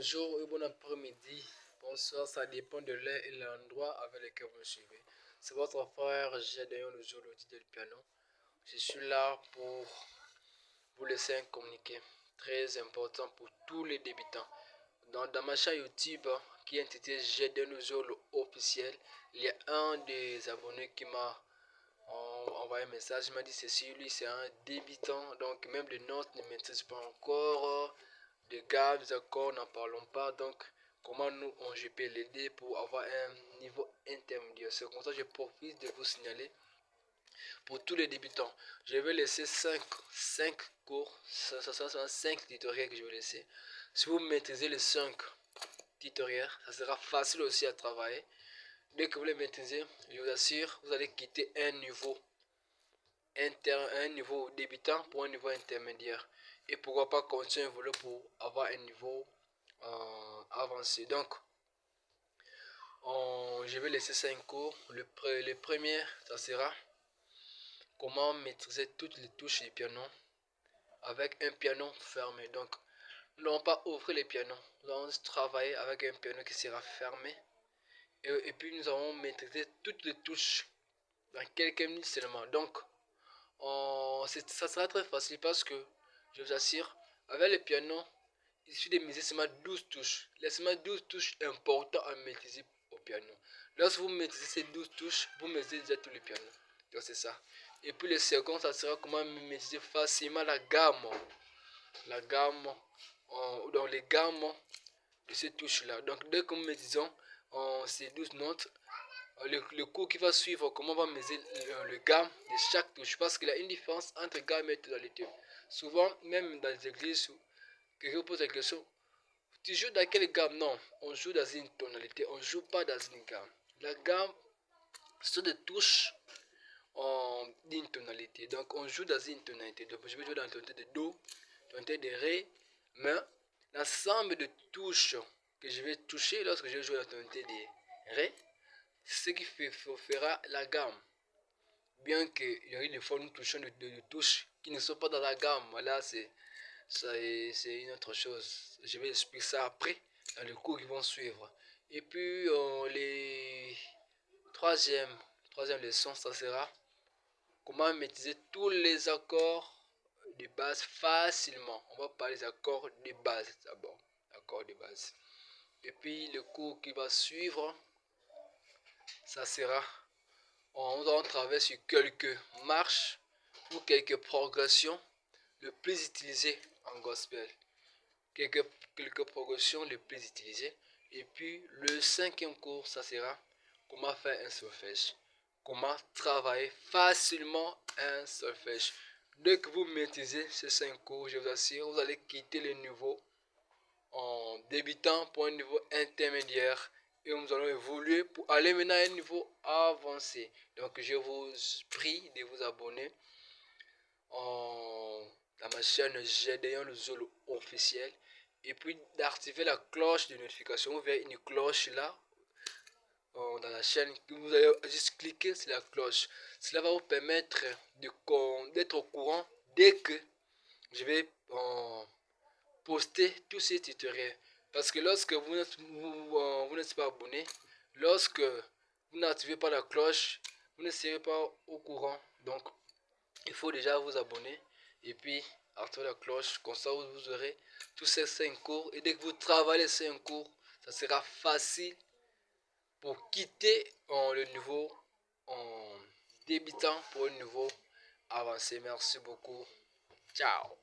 bonjour et bon après-midi. Bonsoir, ça dépend de l'heure et l'endroit avec lequel vous me suivez. C'est votre frère Gédéon le jour le du piano. Je suis là pour vous laisser un communiqué très important pour tous les débutants. Dans ma chaîne YouTube qui est intitulée Gédéon le jour officiel, il y a un des abonnés qui m'a envoyé un message. Il m'a dit ceci, lui c'est un débutant, donc même les notes ne maîtrise pas encore. De gamme, des accords, n'en parlons pas. Donc, comment nous, je peux l'aider pour avoir un niveau intermédiaire. C'est comme ça que je profite de vous signaler. Pour tous les débutants, je vais laisser 5 cours. Ça sera 5 tutoriels que je vais laisser. Si vous maîtrisez les 5 tutoriels, ça sera facile aussi à travailler. Dès que vous les maîtrisez, je vous assure, vous allez quitter un niveau débutant pour un niveau intermédiaire, et pourquoi pas continuer à évoluer pour avoir un niveau avancé. Donc je vais laisser 5 cours. Le premier, ça sera comment maîtriser toutes les touches du piano avec un piano fermé. Donc nous n'allons pas ouvrir les pianos, nous allons travailler avec un piano qui sera fermé, et puis nous allons maîtriser toutes les touches dans quelques minutes seulement. Donc ça sera très facile parce que je vous assure, avec le piano, il suffit de miser seulement 12 touches. Les seulement 12 touches importantes à maîtriser au piano. Lorsque vous maîtrisez ces 12 touches, vous maîtrisez déjà tout le piano. Donc c'est ça. Et puis le second, ça sera comment maîtriser facilement la gamme. La gamme, dans les gammes de ces touches-là. Donc dès que nous maîtrisons ces 12 notes, le cours qui va suivre, comment on va mesurer le gamme de chaque touche, parce qu'il y a une différence entre gamme et tonalité. Souvent, même dans les églises, quelqu'un pose la question, tu joues dans quelle gamme? Non, on joue dans une tonalité, on ne joue pas dans une gamme. La gamme, ce sont des touches d'une tonalité, donc on joue dans une tonalité. Donc je vais jouer dans la tonalité de Do, tonalité de Ré, mais l'ensemble de touches que je vais toucher lorsque je joue dans la tonalité de Ré, ce qui fera la gamme. Bien qu'il y ait des fois nous touchons de touches qui ne sont pas dans la gamme. Voilà, c'est une autre chose. Je vais expliquer ça après dans les cours qui vont suivre. Et puis les troisième leçon, ça sera comment maîtriser tous les accords de base facilement. On va parler des accords de base d'abord. Accords de base. Et puis le cours qui va suivre, ça sera, on va travailler sur quelques marches ou quelques progressions les plus utilisées en gospel. Quelques progressions les plus utilisées. Et puis le cinquième cours, ça sera comment faire un solfège. Comment travailler facilement un solfège. Dès que vous maîtrisez ces 5 cours, je vous assure, vous allez quitter le niveau en débutant pour un niveau intermédiaire, et nous allons évoluer pour aller maintenant à un niveau avancé. Donc je vous prie de vous abonner à ma chaîne Gédéon le Zolo officiel, et puis d'activer la cloche de notification. Vous verrez une cloche là dans la chaîne, vous allez juste cliquer sur la cloche. Cela va vous permettre d'être au courant dès que je vais poster tous ces tutoriels. Parce que lorsque vous n'êtes pas abonné, lorsque vous n'activez pas la cloche, vous ne serez pas au courant. Donc il faut déjà vous abonner et puis activer la cloche. Comme ça vous aurez tous ces 5 cours, et dès que vous travaillez les 5 cours, ça sera facile pour quitter le niveau débutant pour un niveau avancé. Merci beaucoup. Ciao.